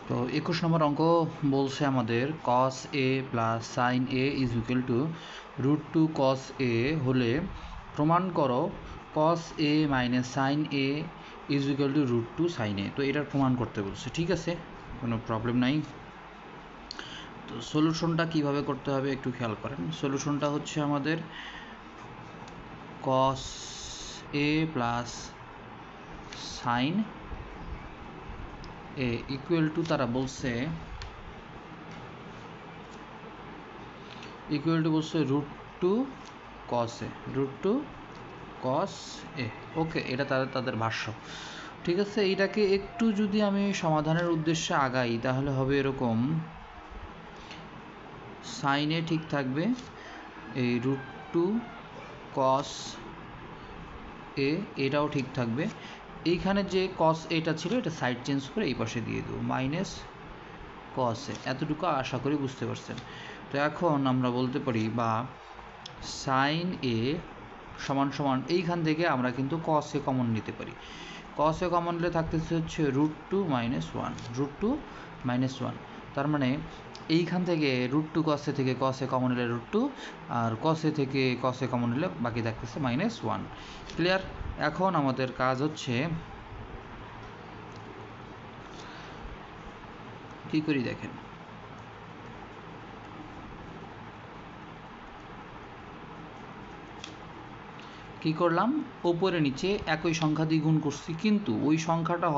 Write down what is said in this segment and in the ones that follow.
তো 21 নম্বর অঙ্ক বলছে আমাদের cos a plus sin a is equal two √2 cos a হলে প্রমাণ করো cos a minus sin a is equal two √2 sin a। তো এটার প্রমাণ করতে বলছে, ঠিক আছে, কোনো প্রবলেম নাই। তো সলিউশনটা কিভাবে করতে হবে একটু খেয়াল করেন। সলিউশনটা হচ্ছে আমাদের cos a plus sin a equal to তারা বলছে √2 cos a, √2 cos a। ওকে, এটা তাদের ভাষ্য, ঠিক আছে। এইটাকে একটু যদি আমি সমাধানের উদ্দেশ্যে আগাই তাহলে হবে এরকম, sin a ঠিক থাকবে এই √2 cos a, এটাও ঠিক থাকবে। এইখানে যে cos এটা ছিল এটা সাইড চেঞ্জ করে এই পাশে দিয়ে দেবো, মাইনাস cos a। এতটুকু আশা করি বুঝতে পারছেন। তো এখন আমরা বলতে পারি বা sin a সমান সমান এইখান থেকে আমরা কিন্তু cos a কমন নিতে পারি। cos a কমন নিলে থাকতেছে হচ্ছে √2 মাইনাস 1, √2 মাইনাস 1। তার মানে এইখান থেকে √2 cos a থেকে cos a কমন নিলে √2, আর cos a থেকে cos a কমন নিলে বাকি থাকতেছে মাইনাস 1। ক্লিয়ার? এখন আমাদের কাজ হচ্ছে কি করি দেখেন, কি করলাম, ওপরে নিচে একই সংখ্যা দিয়ে গুণ করছি, কিন্তু ওই সংখ্যাটা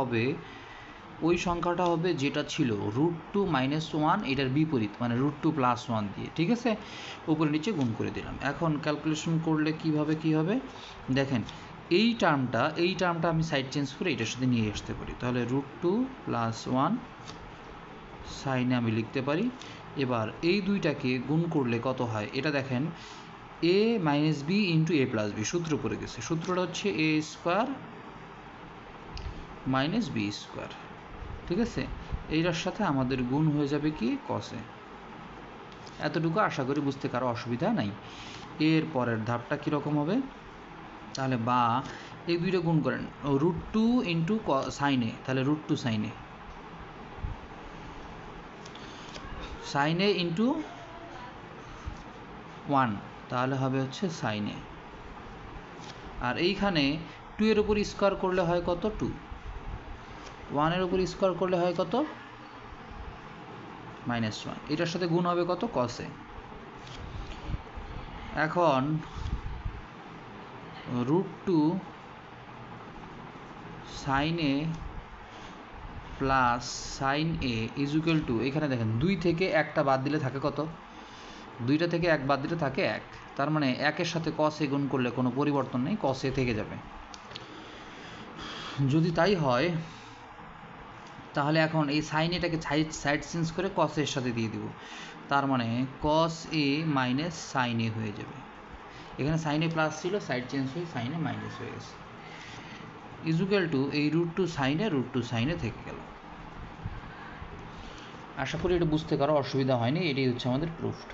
হবে যেটা ছিল √2 মাইনাস 1 এটার বিপরীত, মানে √2 প্লাস 1 দিয়ে, ঠিক আছে, উপরে নিচে গুণ করে দিলাম। এখন ক্যালকুলেশন করলে কি হবে দেখেন, এই টার্মটা আমি সাইড চেঞ্জ করে এটার সাথে নিয়ে আসতে পারি, তাহলে √2 প্লাস 1 সাইনে আমি লিখতে পারি। এবার এই দুইটাকে গুণ করলে কত হয় এটা দেখেন, a minus B into A plus B, সূত্র পড়ে গেছে। সূত্রটা হচ্ছে a square minus B square, ঠিক আছে। এইটার সাথে আমাদের গুণ হয়ে যাবে কি cos a। এতটুকু আশা করি বুঝতে কারো অসুবিধা নাই। এর পরের ধাপটা কীরকম হবে, তাহলে বা এই দুইটা গুণ করেন, √2 ইন্টু সাইন এ, তাহলে √2 সাইন এ ইন্টু 1, তাহলে হবে হচ্ছে সাইন এ। আর এইখানে 2 এর উপর স্কোয়ার করলে হয় কত, 2, 1 এর উপর স্কোয়ার করলে হয় কত, মাইনাস 1। এটার সাথে গুণ হবে কত, cos a। এখন √2 sine A plus sine A is equal to, এখানে দেখেন 2 থেকে 1টা বাদ দিলে থাকে কত, 2টা থেকে 1 বাদ দিলে থাকে 1। তার মানে 1-এর সাথে cos a গুণ করলে কোনো পরিবর্তন নেই, cos a থেকে যাবে। যদি তাই হয় তাহলে এখন এই সাইন এটাকে সাইড চেঞ্জ করে cos এর সাথে দিয়ে দিব, তার মানে cos a মাইনাস সাইন এ হয়ে যাবে। এখানে সাইন এ প্লাস ছিল, সাইড চেঞ্জ হয়ে সাইন এ মাইনাস হয়ে গেছে, ইজ ইকুয়াল টু এই √2 সাইন এ থেকে গেল। আশা করি এটা বুঝতে কারো অসুবিধা হয়নি। এটাই হচ্ছে আমাদের প্রুফড।